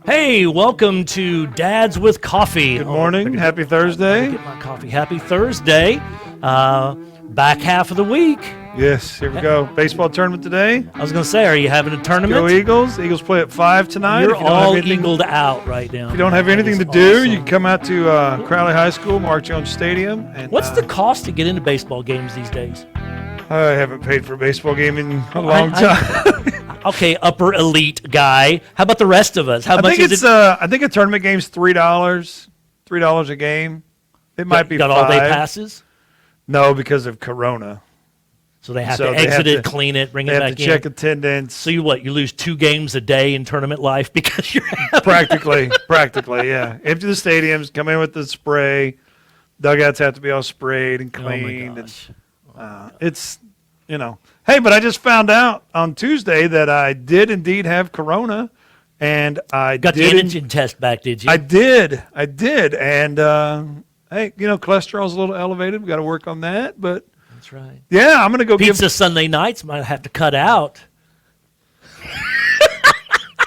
Hey, welcome to Dads with Coffee. Good morning. Happy Thursday. Get my coffee. Happy Thursday. Back half of the week. Yes, here we go. Baseball tournament today. I was going to say, are you having a tournament? Go Eagles. Eagles play at 5 tonight. You're all eagled out right now. If you don't have anything to do, you can come out to Crowley High School, Mark Jones Stadium. And, what's the cost to get into baseball games these days? I haven't paid for a baseball game in a long time. Okay, upper elite guy. How about the rest of us? How much is it? I think a tournament game's $3 a game. It might be got $5. All day passes? No, because of Corona. So they have to exit it, clean it, bring it back in. They have to check attendance. So you lose 2 games a day in tournament life because you're practically, yeah. Empty the stadiums, come in with the spray. Dugouts have to be all sprayed and cleaned. Oh my gosh. It's, Hey, but I just found out on Tuesday that I did indeed have Corona, and I got the antigen test back, did you? I did, and hey, cholesterol's a little elevated. We got to work on that, but that's right. Yeah, I'm gonna go pizza Sunday nights. Might have to cut out.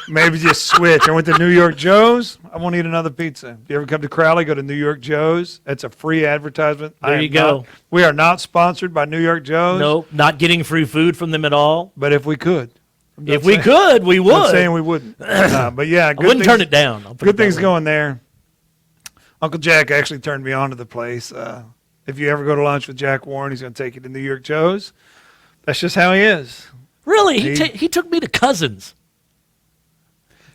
Maybe just switch. I went to New York Joe's. I won't eat another pizza. If you ever come to Crowley, go to New York Joe's. That's a free advertisement. There you go. We are not sponsored by New York Joe's. No, not getting free food from them at all. But if we could. If we could, we would. I'm not saying we wouldn't. But yeah, I wouldn't turn it down. Good things going there. Uncle Jack actually turned me on to the place. If you ever go to lunch with Jack Warren, he's going to take you to New York Joe's. That's just how he is. Really? He took me to Cousins.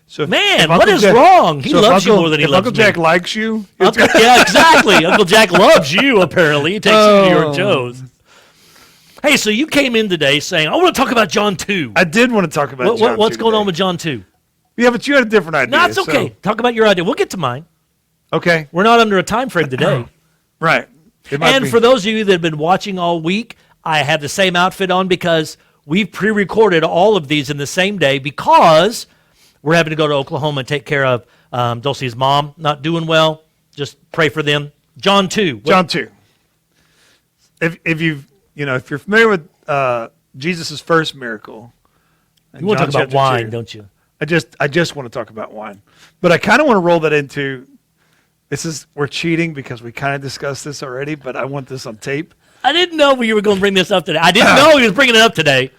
So man, what is wrong? He loves you more than he loves me. Uncle Jack likes you? Yeah, exactly. Uncle Jack loves you, apparently. He takes you to New York Joe's. Hey, so you came in today saying, I want to talk about John 2. I did want to talk about John 2. What's going on with John 2? Yeah, but you had a different idea. No, it's okay. So. Talk about your idea. We'll get to mine. Okay. We're not under a time frame today. Right. And for those of you that have been watching all week, I have the same outfit on because we've pre-recorded all of these in the same day because we're having to go to Oklahoma and take care of Dulcie's mom, not doing well. Just pray for them. John 2. John 2. If you're familiar with Jesus' first miracle. You want to talk about wine, don't you? I just want to talk about wine. But I kind of want to roll that into we're cheating because we kind of discussed this already, but I want this on tape. I didn't know you were going to bring this up today. I didn't know he was bringing it up today.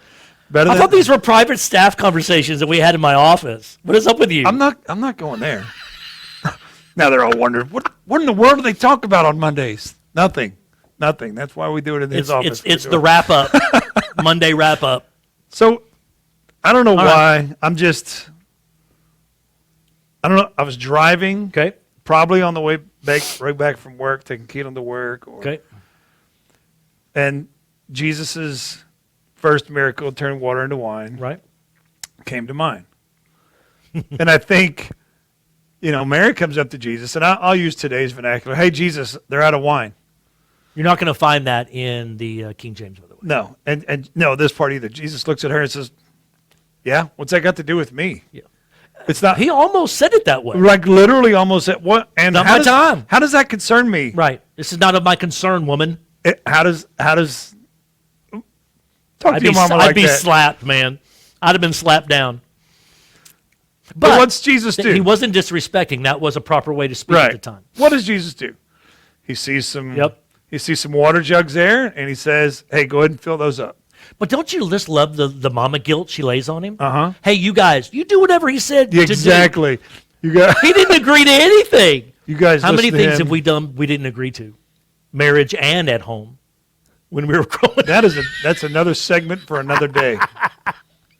I thought these were private staff conversations that we had in my office. What is up with you? I'm not going there. Now they're all wondering, what in the world do they talk about on Mondays? Nothing. That's why we do it in his office. It's the wrap up, Monday wrap up. So I don't know why. I don't know. I was driving. Okay. Probably on the way right back from work, taking Keaton to work. Okay. And Jesus's first miracle, turning water into wine, right, came to mind. And I think, Mary comes up to Jesus, and I'll use today's vernacular. Hey, Jesus, they're out of wine. You're not going to find that in the King James, by the way. No, and no, this part either. Jesus looks at her and says, yeah, what's that got to do with me? Yeah. It's not. He almost said it that way. Like literally almost said, what? And not my time. How does that concern me? Right. This is not of my concern, woman. How does talk to your mama like that? I'd be slapped, man. I'd have been slapped down. But what's Jesus do? He wasn't disrespecting. That was a proper way to speak at the time. What does Jesus do? He sees some water jugs there, and he says, hey, go ahead and fill those up. But don't you just love the mama guilt she lays on him? Uh-huh. Hey, you guys, you do whatever he said to do. Exactly. He didn't agree to anything. You guys, how many things have we done we didn't agree to? Marriage and at home when we were growing up. That's another segment for another day.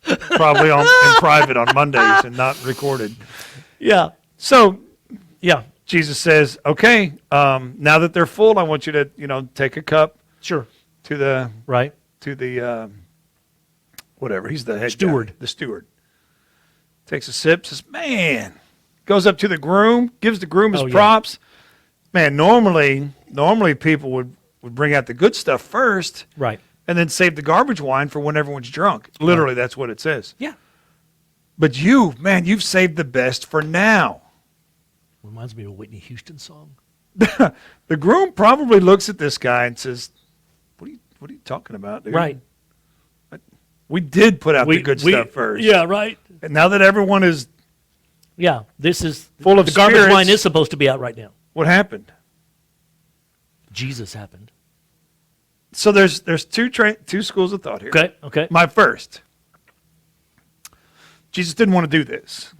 Probably in private on Mondays and not recorded. Yeah. So, yeah, Jesus says, okay, now that they're full, I want you to, take a cup. Sure. To the right. To the whatever. He's the head steward. Guy, the steward. Takes a sip, says, man. Goes up to the groom, gives the groom his props. Man, normally people would bring out the good stuff first. Right. And then save the garbage wine for when everyone's drunk. Literally, that's what it says. Yeah. But you've saved the best for now. Reminds me of a Whitney Houston song. The groom probably looks at this guy and says, what are you talking about, dude? Right. We did put out the good stuff first. Yeah, right. And now that everyone is Yeah, this is full of the garbage spirits, wine is supposed to be out right now. what happened? Jesus happened. So there's two schools of thought here. Okay, okay. My first, Jesus didn't want to do this.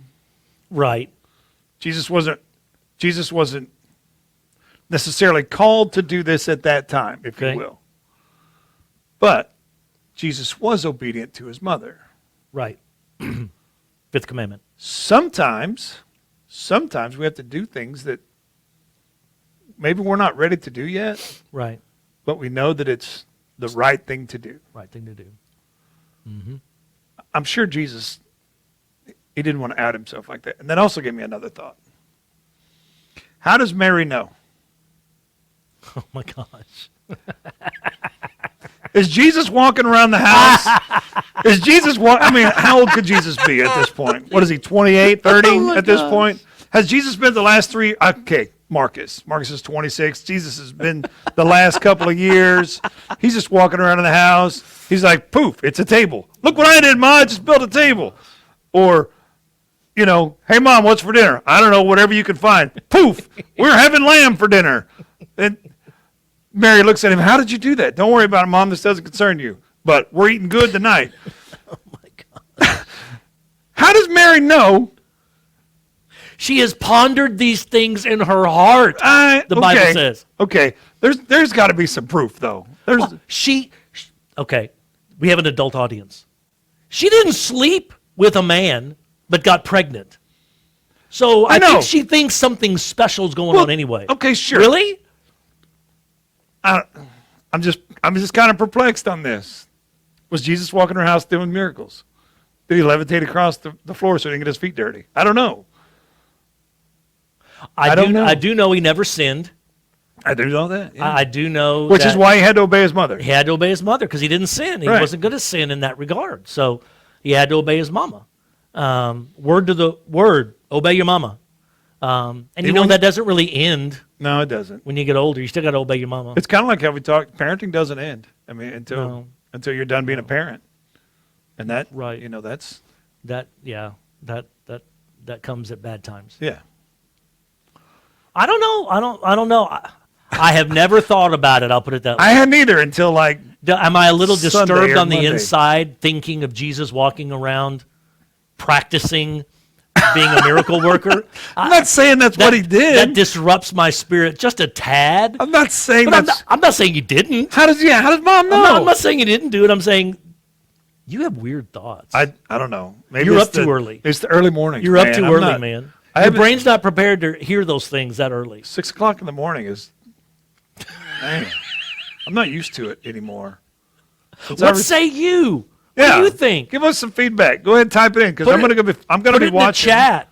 Right. Jesus wasn't necessarily called to do this at that time, if Okay. you will. But Jesus was obedient to his mother. Right. Fifth commandment. Sometimes we have to do things that maybe we're not ready to do yet, Right. but we know that it's the right thing to do. Right thing to do. I'm sure Jesus, he didn't want to out himself like that. And that also gave me another thought. How does Mary know? Oh my gosh. Is Jesus walking around the house? Is Jesus I mean, how old could Jesus be at this point? What is he, 28, 30 Oh my at this gosh. point? Has Jesus been the last three? Okay, Marcus. Marcus is 26. Jesus has been the last couple of years. He's just walking around in the house. He's like, poof, it's a table. Look what I did, Ma. I just built a table. Or, hey, Mom, what's for dinner? I don't know, whatever you can find. Poof, we're having lamb for dinner. And Mary looks at him, how did you do that? Don't worry about it, Mom. This doesn't concern you. But we're eating good tonight. Oh my God. How does Mary know? She has pondered these things in her heart. The Bible says. Okay, there's got to be some proof, though. Well, okay, we have an adult audience. She didn't sleep with a man, but got pregnant. So I know. think she thinks something special is going on anyway. Okay, sure. Really? I'm just kind of perplexed on this. Was Jesus walking around her house doing miracles? Did he levitate across the floor so he didn't get his feet dirty? I don't know. I don't know. I do know he never sinned. I do know that. Yeah. I do know Which that is why he had to obey his mother. he had to obey his mother because he didn't sin. He Right. wasn't going to sin in that regard. So he had to obey his mama. Word to the word, obey your mama. And that doesn't really end No, it doesn't. when you get older. You still got to obey your mama. It's kind of like how we talk. Parenting doesn't end. I mean, No. until you're done being a parent, and that Right. That's That comes at bad times. yeah. I don't know. I don't know. I have never thought about it. I'll put it that way. I hadn't either until like Am I a little Sunday disturbed or on the Monday. inside thinking of Jesus walking around practicing being a miracle worker? I'm not saying that's what he did. That disrupts my spirit just a tad. I'm not saying But that's. I'm not saying you didn't. How does mom know? I'm not saying you didn't do it. I'm saying you have weird thoughts. I don't know. Maybe You're it's up too early. It's the early morning. You're up too early, man. Your haven't- brain's not prepared to hear those things that early. 6:00 in the morning is. Man, I'm not used to it anymore. What say you? Yeah. What do you think? Give us some feedback. Go ahead and type it in because Put I'm it- going to Put be it in the watching. chat.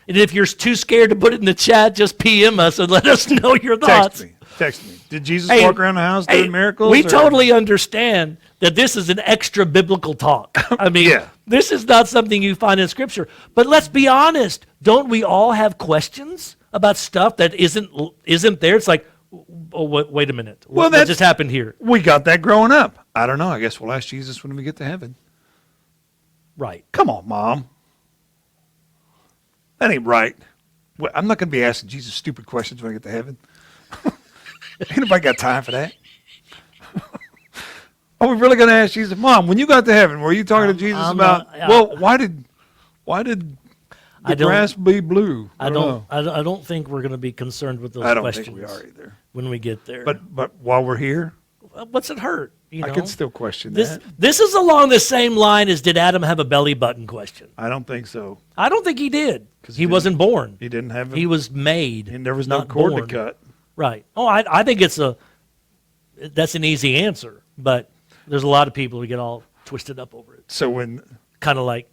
And if you're too scared to put it in the chat, just PM us and let us know your thoughts. Text me. Did Jesus Hey, walk around the house hey, doing miracles? We or- totally understand that this is an extra biblical talk. I mean, Yeah. this is not something you find in Scripture. But let's be honest. Don't we all have questions about stuff that isn't there? It's like, oh, wait a minute. Well, What just happened here? We got that growing up. I don't know. I guess we'll ask Jesus when we get to heaven. Right. Come on, Mom. That ain't right. Well, I'm not going to be asking Jesus stupid questions when I get to heaven. Ain't nobody got time for that. Are we really going to ask Jesus, Mom, when you got to heaven, were you talking to Jesus I'm about, not- well, why did I the don't- grass be blue? I know. don't think we're going to be concerned with those I don't questions think we are either. when we get there. But while we're here, what's it hurt? You I know? can still question This that. this is along the same line as did Adam have a belly button question? I don't think so. I don't think he did. 'Cause He wasn't born. He didn't have. He was made. And there was no not cord born. to cut. Right. Oh, I think that's an easy answer, but there's a lot of people who get all twisted up over it. So when Kind of like,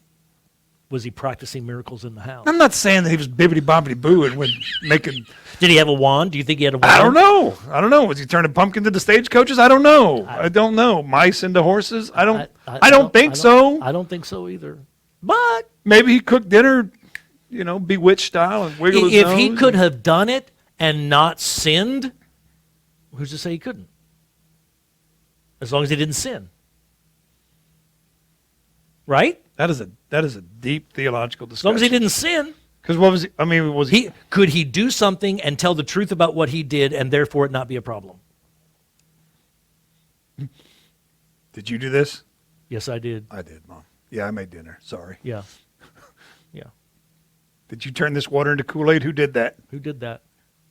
was he practicing miracles in the house? I'm not saying that he was bibbity bobbity boo and when making. Did he have a wand? Do you think he had a wand? I don't know. Was he turning pumpkins into stagecoaches? I don't know. I don't know. Mice into horses? I don't think so. I don't think so either. But Maybe he cooked dinner, bewitched style and wiggled his if nose. he could have done it and not sinned, who's to say he couldn't? as long as he didn't sin. Right? That is a deep theological As long discussion. as he didn't sin. Because what was he? I mean, was he? Could he do something and tell the truth about what he did and therefore it not be a problem? Did you do this? Yes, I did. I did, Mom. Yeah, I made dinner. Sorry. Yeah. Yeah. Did you turn this water into Kool-Aid? Who did that? Who did that?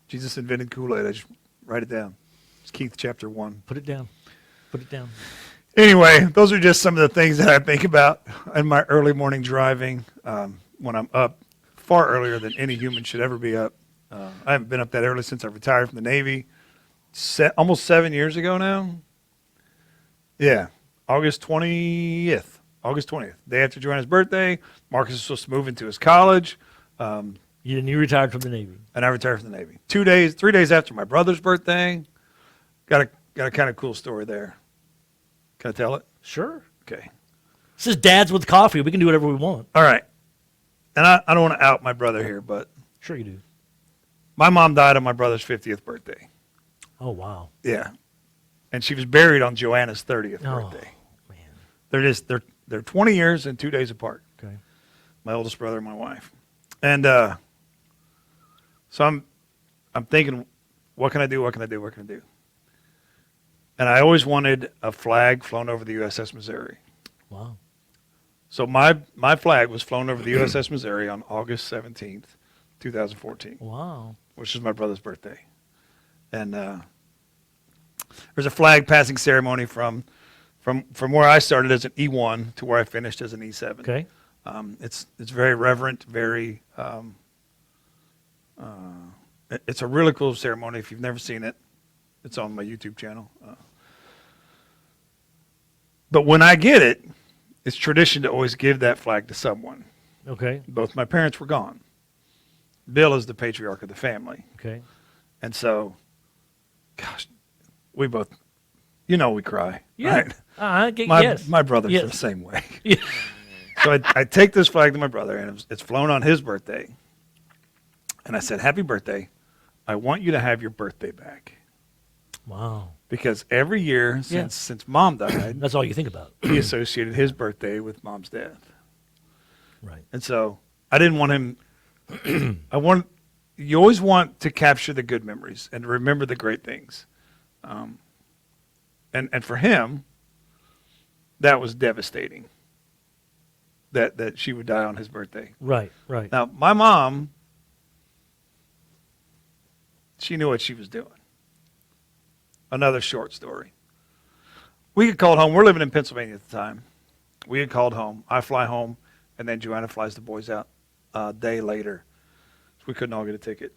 Jesus invented Kool-Aid. I just write it down. It's Keith chapter 1. Put it down. Put it down. Anyway, those are just some of the things that I think about in my early morning driving when I'm up far earlier than any human should ever be up. I haven't been up that early since I retired from the Navy. Almost 7 years ago now. Yeah, August 20th, day after Joanna's birthday. Marcus is supposed to move into his college, You retired from the Navy. and I retired from the Navy. 3 days after my brother's birthday. Got a kind of cool story there. Can I tell it? Sure. Okay. This is Dads with Coffee. We can do whatever we want. All right. And I don't want to out my brother here, but Sure you do. my mom died on my brother's 50th birthday. Oh, wow. Yeah. And she was buried on Joanna's 30th Oh, birthday. man. They're 20 years and 2 days apart. Okay. My oldest brother and my wife. And so I'm thinking, what can I do? And I always wanted a flag flown over the USS Missouri. Wow. So my flag was flown over the USS Missouri on August 17th, 2014, Wow. which is my brother's birthday. And there's a flag passing ceremony from where I started as an E1 to where I finished as an E7. Okay. It's very reverent, very. It's a really cool ceremony. If you've never seen it, it's on my YouTube channel. But when I get it, it's tradition to always give that flag to someone. Okay. Both my parents were gone. Bill is the patriarch of the family, Okay. and so, gosh, we both, we cry. Yeah. Right? Yes. My brother's Yes. the same way. Yeah. So I take this flag to my brother, and it's flown on his birthday. And I said, "Happy birthday. I want you to have your birthday back." Wow. Because every year since Mom died, That's all you think about. he associated his birthday with Mom's death. Right. And so I didn't want him, you always want to capture the good memories and remember the great things. And for him, that was devastating. That she would die on his birthday. Right. Right. Now, my mom, she knew what she was doing. Another short story. We had called home. We're living in Pennsylvania at the time. We had called home. I fly home, and then Joanna flies the boys out a day later. So we couldn't all get a ticket.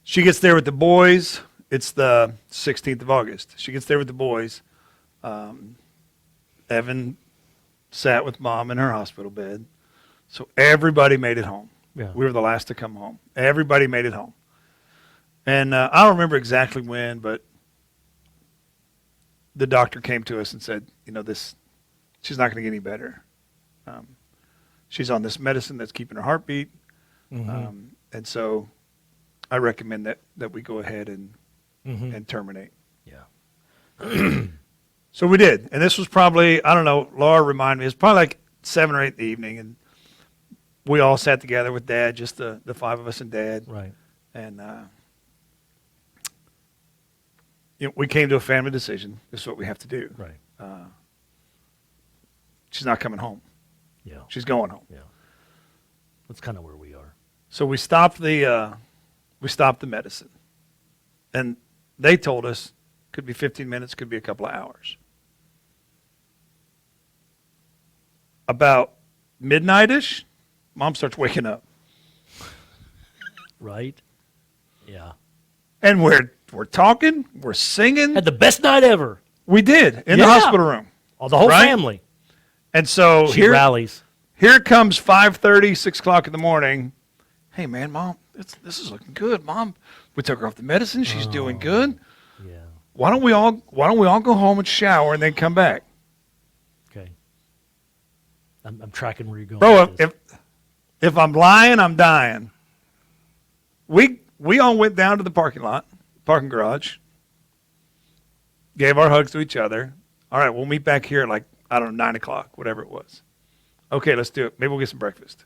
She gets there with the boys. It's the 16th of August. She gets there with the boys. Evan sat with Mom in her hospital bed. So everybody made it home. Yeah. We were the last to come home. Everybody made it home. And I don't remember exactly when, but the doctor came to us and said, she's not going to get any better. She's on this medicine that's keeping her heartbeat. Mm-hmm. And so I recommend that we go ahead and terminate. Yeah. So we did. And this was probably, I don't know, Laura reminded me, it was probably like 7 or 8 in the evening. And we all sat together with Dad, just the 5 of us and Dad. Right. And we came to a family decision. This is what we have to do. Right. She's not coming home. Yeah. She's going home. Yeah. That's kind of where we are. So we stopped the medicine, and they told us could be 15 minutes, could be a couple of hours. About midnight-ish, Mom starts waking up, Right. Yeah. and we're talking, we're singing. Had the best night ever. We did in the Yeah. hospital room, Oh, the whole Right? family. and so She rallies. Here comes 5:30, 6 o'clock in the morning. Hey, man, Mom, this is looking good, Mom. We took her off the medicine. She's doing good. Yeah. Why don't we all go home and shower and then come back, Okay. I'm tracking where you're going. bro? with this. If I'm lying, I'm dying. We all went down to the parking garage. gave our hugs to each other. All right, we'll meet back here at like, I don't know, 9 o'clock, whatever it was. Okay, let's do it. Maybe we'll get some breakfast.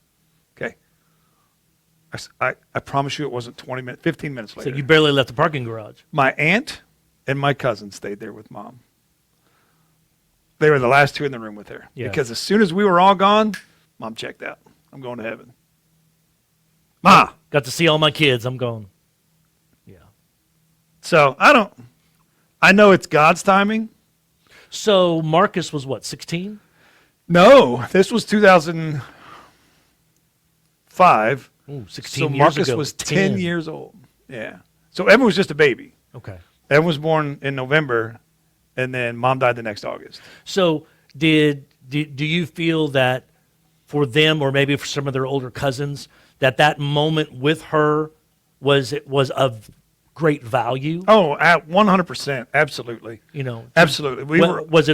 Okay. I promise you it wasn't 20 minutes, 15 minutes So later. you barely left the parking garage. My aunt and my cousin stayed there with Mom. They were the last two in the room with her. Yeah. Because as soon as we were all gone, Mom checked out. I'm going to heaven. Ma! Got to see all my kids. I'm going. Yeah. So I know it's God's timing. So Marcus was what, 16? No, this was 2005. Ooh, 16 So years Marcus ago. was 10 years old. Yeah. So Evan was just a baby. Okay. Evan was born in November, and then Mom died the next August. So do you feel that for them, or maybe for some of their older cousins, that moment with her was of great value? Oh, at 100%, absolutely, You know, absolutely. is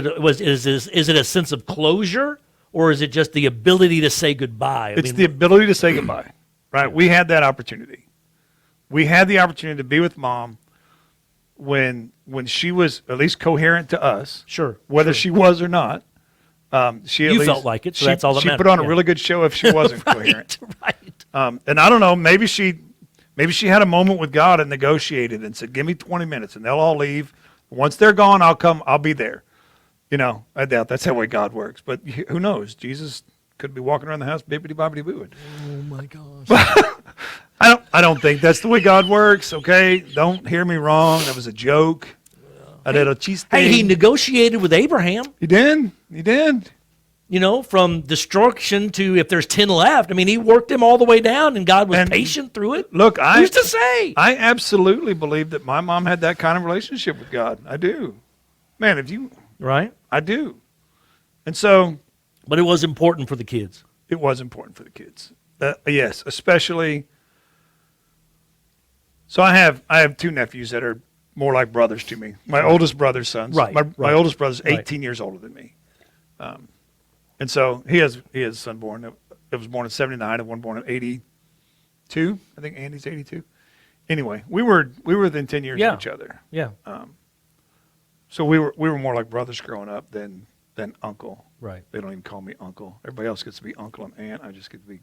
it a sense of closure, or is it just the ability to say goodbye? It's the ability to say goodbye, right? We had that opportunity. We had the opportunity to be with Mom when she was at least coherent to us. Sure, whether she was or not. She at You least, felt like it, so that's all that she mattered, put on a yeah. really good show if she wasn't coherent. right. And I don't know, maybe she had a moment with God and negotiated and said, "Give me 20 minutes, and they'll all leave. Once they're gone, I'll be there." You know, I doubt that's how way God works, but who knows? Jesus could be walking around the house, bippity boppity boo. Oh my gosh. I don't think that's the way God works. Okay, don't hear me wrong. That was a joke. A little cheese Hey, he thing. negotiated with Abraham. He did. He did. You know, from destruction to if there's 10 left. I mean, he worked him all the way down, and God was And patient through it. Look, Who's to say? I absolutely believe that my mom had that kind of relationship with God. I do. Man, Right? I do. And so But it was important for the kids. it was important for the kids. Yes, especially. So I have two nephews that are more like brothers to me. My oldest brother's sons. Right, My right. oldest brother's Right. 18 years older than me. And so he has a son born. It was born in 79 and one born in 82. I think Andy's 82. Anyway, we were within 10 years Yeah. of each other. Yeah. So we were more like brothers growing up than uncle. Right. They don't even call me uncle. Everybody else gets to be uncle and aunt. I just get to be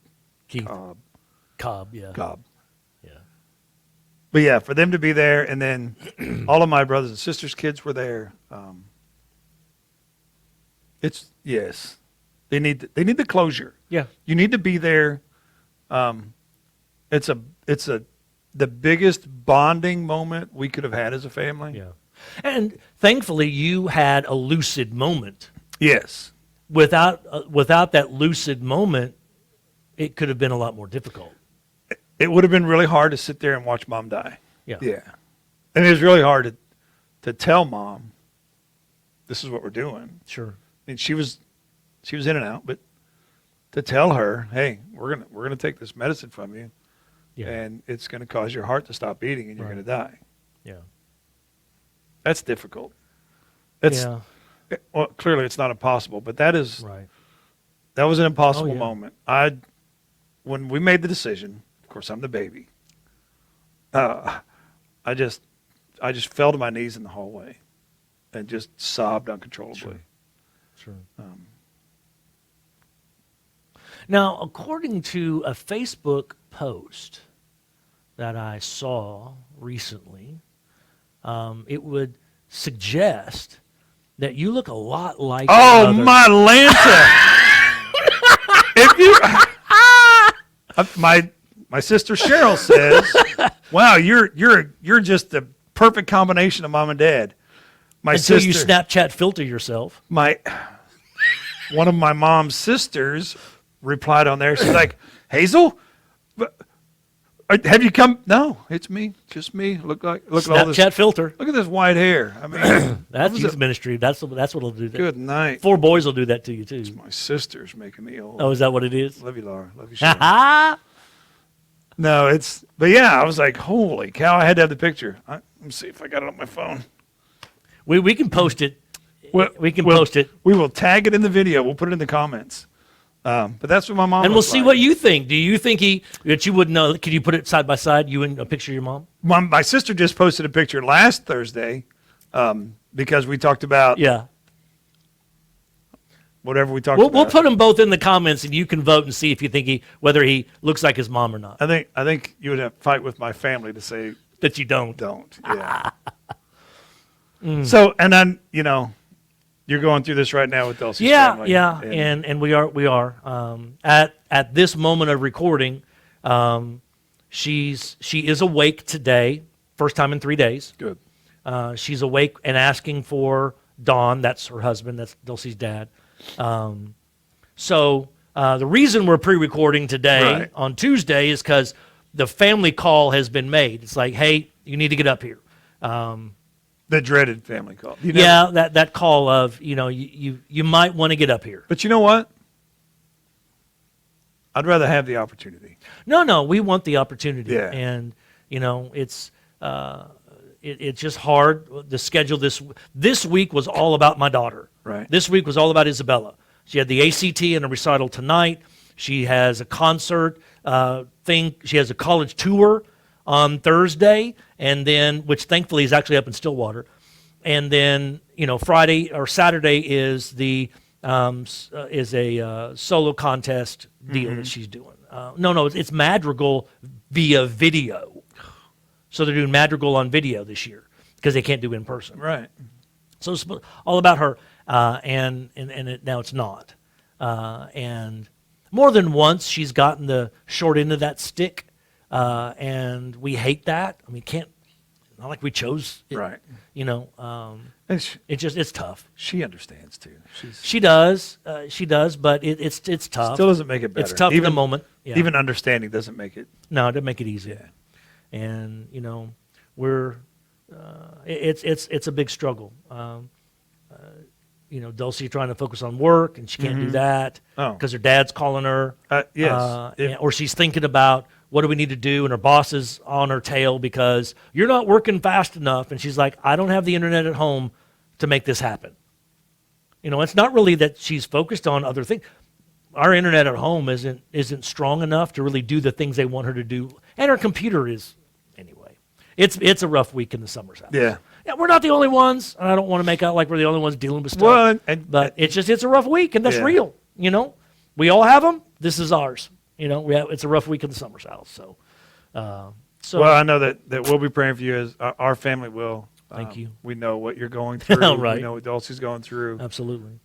Keith. Cobb. Cobb, yeah. Cobb. Yeah. But yeah, for them to be there, and then all of my brothers and sisters' kids were there. It's yes, they need the closure. Yeah. You need to be there. It's the biggest bonding moment we could have had as a family. Yeah. And thankfully, you had a lucid moment. Yes. Without that lucid moment, it could have been a lot more difficult. It would have been really hard to sit there and watch Mom die. Yeah. Yeah. And it was really hard to tell Mom, this is what we're doing. Sure. I mean, she was in and out, but to tell her, hey, we're gonna take this medicine from you, Yeah. and it's gonna cause your heart to stop beating, and you're Right. gonna die. Yeah. That's difficult. That's Yeah. well, clearly it's not impossible, but that Right. was an impossible Oh, yeah. moment. When we made the decision, of course, I'm the baby. I just fell to my knees in the hallway, and just sobbed uncontrollably. Sure. Now, according to a Facebook post that I saw recently, it would suggest that you look a lot like your Oh, mother. my Lanta! If you, my sister Cheryl says, "Wow, you're just the perfect combination of mom and dad." My Until sister, you Snapchat filter yourself. one of my mom's sisters replied on there. She's like, "Hazel, have you come?" No, it's me, just me. Look at all this. Snapchat filter. Look at this white hair. I mean, That's was youth it? ministry. That's what'll do that. Good night. 4 boys will do that to you too. My sister's making me old. Oh, is that what it is? Love you, Laura. Love you, Cheryl. Ha No, but yeah, I was like, holy cow, I had to have the picture. Let me see if I got it on my phone. We can post it. We'll Post it. We will tag it in the video. We'll put it in the comments. But that's what my mom And we'll looked see like. what you think. Do you think that you wouldn't know? Can you put it side by side, you and a picture of your mom? My sister just posted a picture last Thursday because we talked about Yeah. whatever we talked We'll about. put them both in the comments, and you can vote and see if you think whether he looks like his mom or not. I think you would have to fight with my family to say That you don't. yeah. So, and then, you're going through this right now with Dulcie's family. Yeah, and we are. At this moment of recording, she is awake today, first time in 3 days. Good. She's awake and asking for Don. That's her husband. That's Dulcie's dad. So the reason we're pre-recording today on Tuesday is because the family call has been made. It's like, hey, you need to get up here. The dreaded family call. That call of, you might want to get up here. But you know what? I'd rather have the opportunity. No, we want the opportunity. Yeah. And, it's just hard. The schedule this week was all about my daughter. Right. This week was all about Isabella. She had the ACT and a recital tonight. She has a concert thing. She has a college tour on Thursday, and then, which thankfully is actually up in Stillwater. And then, Friday or Saturday is a solo contest deal that she's doing. No, it's Madrigal via video. So they're doing Madrigal on video this year because they can't do it in person. Right. So it's all about her, and now it's not. And more than once, she's gotten the short end of that stick, and we hate that. I mean, not like we chose it, Right. And it's tough. She understands too. She does, but it's tough. Still doesn't make it better. It's tough in the moment. Yeah. Even understanding doesn't make it. No, it doesn't make it easy. Yeah. And we're it's a big struggle. Dulcie trying to focus on work, and she can't do that because her dad's calling her. Yes. Or she's thinking about what do we need to do, and her boss is on her tail because you're not working fast enough, and she's like, I don't have the internet at home to make this happen. It's not really that she's focused on other things. Our internet at home isn't strong enough to really do the things they want her to do, and her computer is anyway. It's a rough week in the summer's house. Yeah. Yeah, we're not the only ones, and I don't want to make out like we're the only ones dealing with stuff. Well, but it's a rough week, and that's Yeah. real. We all have them. This is ours. It's a rough week in the summer's house. So, well, I know that we'll be praying for you as our family will. Thank you. We know what you're going through. Right. We know what Dulcie's going through. Absolutely.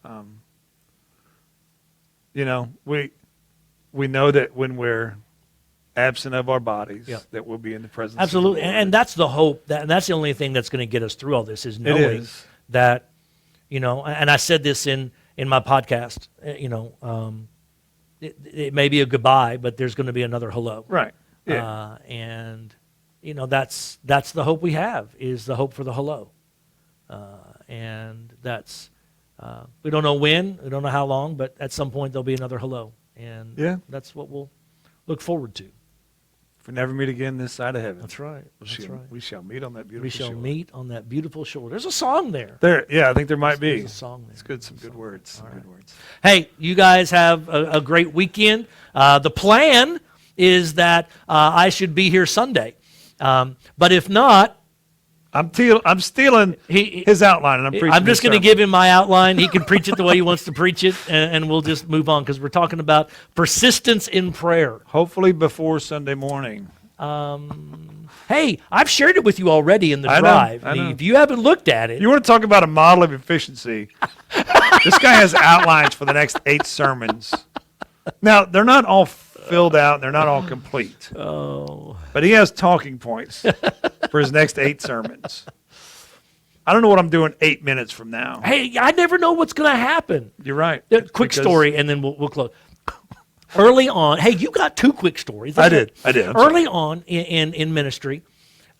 We know that when we're absent of our bodies, Yeah. that we'll be in the presence. Absolutely, of the Lord. and that's the hope. And that's the only thing that's going to get us through all this is knowing is. that, and I said this in my podcast. It may be a goodbye, but there's going to be another hello. Right. Yeah. And that's the hope we have, is the hope for the hello. And that's we don't know when, we don't know how long, but at some point there'll be another hello, and that's what we'll look forward to. If we never meet again this side of heaven, That's right. we shall meet on that beautiful We shall shore. meet on that beautiful shore. There's a song there. I think there might be. There's a song there. It's good. Some good words. Some good words. Hey, you guys have a great weekend. The plan is that I should be here Sunday. But if not, I'm stealing his outline, and I'm preaching. I'm just his going to sermon. give him my outline. He can preach it the way he wants to preach it, and we'll just move on because we're talking about persistence in prayer. Hopefully before Sunday morning. Hey, I've shared it with you already in the I know, drive. I know. If you haven't looked at it, You want to talk about a model of efficiency? This guy has outlines for the next 8 sermons. Now, they're not all filled out. They're not all complete. But he has talking points for his next 8 sermons. I don't know what I'm doing 8 minutes from now. hey, I never know what's going to happen. You're right. Quick Because- story, and then we'll close. Early on, hey, you got 2 quick stories. I did. I'm Early on in ministry,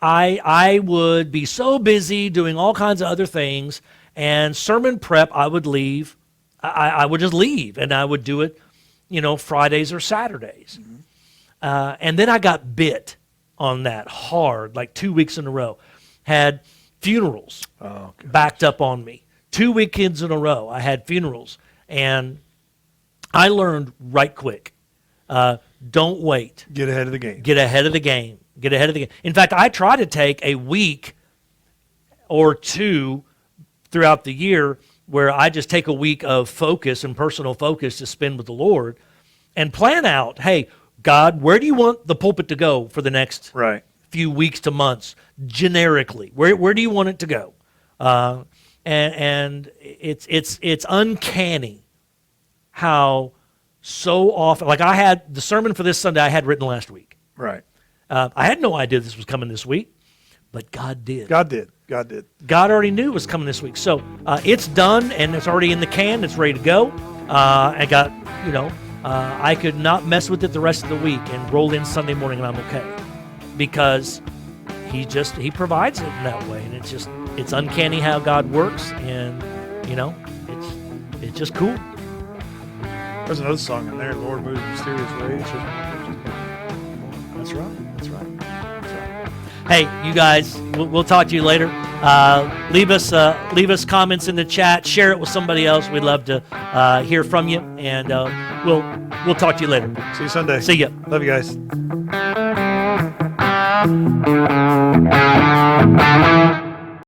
I would be so busy doing all kinds of other things, and sermon prep, I would leave. I would just leave, and I would do it, Fridays or Saturdays. And then I got bit on that hard, like 2 weeks in a row. Had funerals backed up on me. 2 weekends in a row, I had funerals. And I learned right quick, don't wait. Get ahead of the game. Get ahead of the game. Get ahead of the game. In fact, I try to take a week or 2 throughout the year where I just take a week of focus and personal focus to spend with the Lord and plan out, hey, God, where do you want the pulpit to go for the next Right. few weeks to months, generically? Where do you want it to go? And it's uncanny how so often, like I had the sermon for this Sunday I had written last week. Right. I had no idea this was coming this week, but God did. God did. God did. God already knew it was coming this week. So it's done, and it's already in the can. It's ready to go. I got, I could not mess with it the rest of the week and roll in Sunday morning, and I'm okay. Because he provides it in that way. And it's uncanny how God works, and, it's just cool. There's another song in there, Lord Moves in Mysterious Ways. That's right. Hey, you guys, we'll talk to you later. Leave us comments in the chat. Share it with somebody else. We'd love to hear from you, and we'll talk to you later. See you Sunday. See ya. Love you guys.